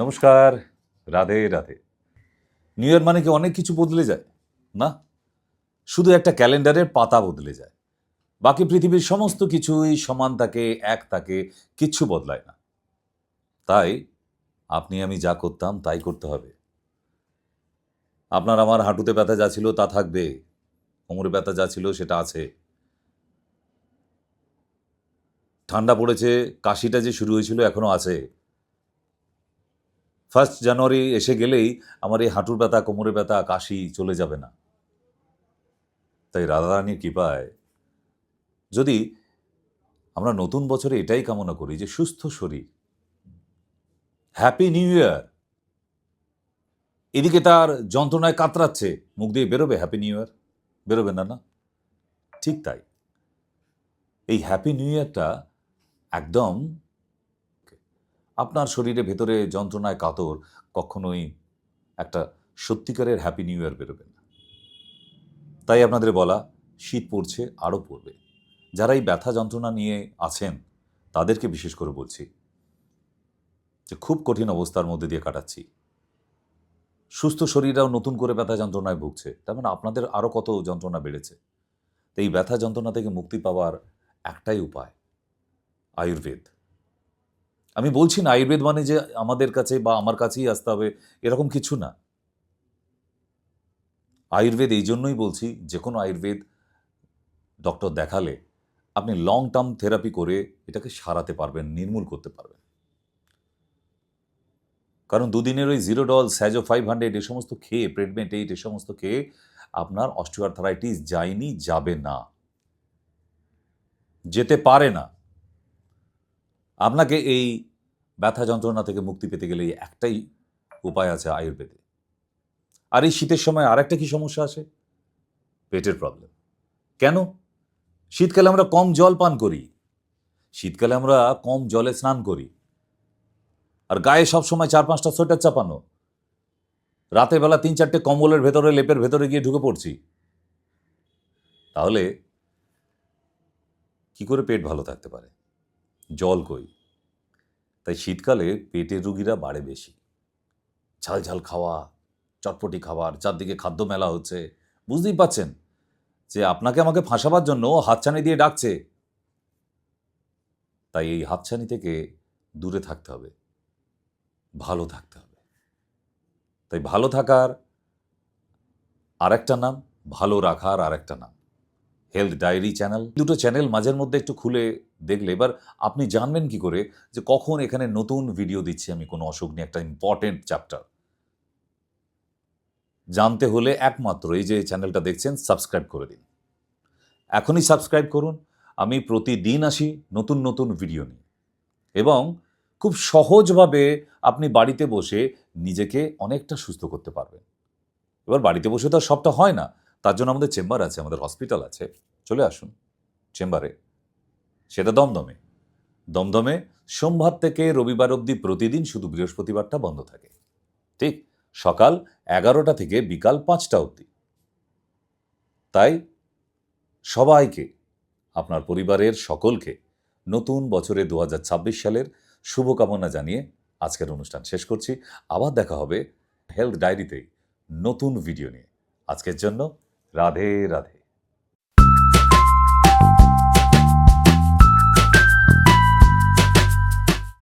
নমস্কার, Radhe Radhe. New year মানে কি অনেক কিছু বদলে যায়? না, শুধু একটা ক্যালেন্ডারের পাতা বদলে যায়। বাকি পৃথিবীর সমস্ত কিছুই সমান থাকে, এক থাকে, কিচ্ছু বদলায় না। তাই আপনি আমি যা করতাম তাই করতে হবে। আপনার আমার হাঁটুতে ব্যথা যা ছিল তা থাকবে, কোমরে ব্যথা যা ছিল সেটা আছে। ঠান্ডা পড়েছে, কাশিটা যে শুরু হয়েছিল এখনো আছে। 1 জানুয়ারি এসে গেলেই আমার এই হাঁটুর ব্যথা, কোমরের ব্যথা, কাশি চলে যাবে না। তাই রাধারানীর কৃপায় যদি আমরা নতুন বছরে এটাই কামনা করি যে সুস্থ শরীর, হ্যাপি নিউ ইয়ার। এদিকে তার যন্ত্রণায় কাতরাচ্ছে, মুখ দিয়ে বেরোবে হ্যাপি নিউ ইয়ার? বেরোবে না, না? ঠিক তাই এই হ্যাপি নিউ ইয়ারটা একদম আপনার শরীরে ভেতরে যন্ত্রণায় কাতর কখনোই একটা সত্যিকারের হ্যাপি নিউ ইয়ার বেরোবে না। তাই আপনাদের বলা, শীত পড়ছে, আরও পড়বে। যারা এই ব্যথা যন্ত্রণা নিয়ে আছেন তাদেরকে বিশেষ করে বলছি যে খুব কঠিন অবস্থার মধ্যে দিয়ে কাটাচ্ছি। সুস্থ শরীররাও নতুন করে ব্যথা যন্ত্রণায় ভুগছে, তার মানে আপনাদের আরও কত যন্ত্রণা বেড়েছে। তো এই ব্যথা যন্ত্রণা থেকে মুক্তি পাওয়ার একটাই উপায়, আয়ুর্বেদ। আমি বলছি না আয়ুর্বেদ মানে যে আমাদের কাছে বা আমার কাছেই আসতে হবে, এরকম কিছু না। আয়ুর্বেদ এই জন্যই বলছি, যে কোনো আয়ুর্বেদ ডক্টর দেখালে আপনি লং টার্ম থেরাপি করে এটাকে সারাতে পারবেন, নির্মূল করতে পারবেন। কারণ দুদিনের ওই জিরোডল, স্যাজো 500 এ সমস্ত খেয়ে, প্রেডমেন্ট 8 এ সমস্ত খেয়ে আপনার অস্টিওআর্থারাইটিস যায়নি, যাবে না, যেতে পারে না। আপনাকে এই ব্যথা যন্ত্রণা থেকে মুক্তি পেতে গেলে একটাই উপায় আছে আয়ুর্বেদে। আর এই শীতের সময় আর একটা কি সমস্যা আসে? পেটের প্রবলেম। কেন? শীতকালে আমরা কম জল পান করি, শীতকালে আমরা কম জলে স্নান করি, আর গায়ে সবসময় 4-5টা সোয়েটার চাপানো, রাতের বেলা 3-4টে কম্বলের ভেতরে, লেপের ভেতরে গিয়ে ঢুকে পড়ছি। তাহলে কি করে পেট ভালো থাকতে পারে? জল কই? তাই শীতকালে পেটের রুগীরা বাড়ে বেশি। ঝাল ঝাল খাওয়া, চটপটি খাবার, চারদিকে খাদ্য মেলা হচ্ছে, বুঝতেই পাচ্ছেন যে আপনাকে আমাকে ফাঁসাবার জন্য হাতছানি দিয়ে ডাকছে। তাই এই হাতছানি থেকে দূরে থাকতে হবে, ভালো থাকতে হবে। তাই ভালো থাকার আরেকটা নাম, ভালো রাখার আরেকটা নাম, হেলথ ডায়েরি চ্যানেল। দুটো চ্যানেল মাঝের মধ্যে একটু খুলে দেখলে এবার আপনি জানবেন কি করে যে কখন এখানে নতুন ভিডিও দিচ্ছি আমি কোনো অসুখ নিয়ে, একটা ইম্পর্টেন্ট চ্যাপ্টার। জানতে হলে একমাত্র এই যে চ্যানেলটা দেখছেন, সাবস্ক্রাইব করে দিন, এখনই সাবস্ক্রাইব করুন। আমি প্রতিদিন আসি নতুন নতুন ভিডিও নিয়ে, এবং খুব সহজভাবে আপনি বাড়িতে বসে নিজেকে অনেকটা সুস্থ করতে পারবেন। এবার বাড়িতে বসে তো আর সবটা হয় না, তার জন্য আমাদের চেম্বার আছে, আমাদের হসপিটাল আছে। চলে আসুন চেম্বারে, সেটা দমদমে। দমদমে সোমবার থেকে রবিবার অবধি প্রতিদিন, শুধু বৃহস্পতিবারটা বন্ধ থাকে, ঠিক সকাল 11টা থেকে বিকাল 5টা অবধি। তাই সবাইকে, আপনার পরিবারের সকলকে নতুন বছরে 2026 সালের শুভকামনা জানিয়ে আজকের অনুষ্ঠান শেষ করছি। আবার দেখা হবে হেলথ ডায়েরিতে নতুন ভিডিও নিয়ে। আজকের জন্য রাধে রাধে।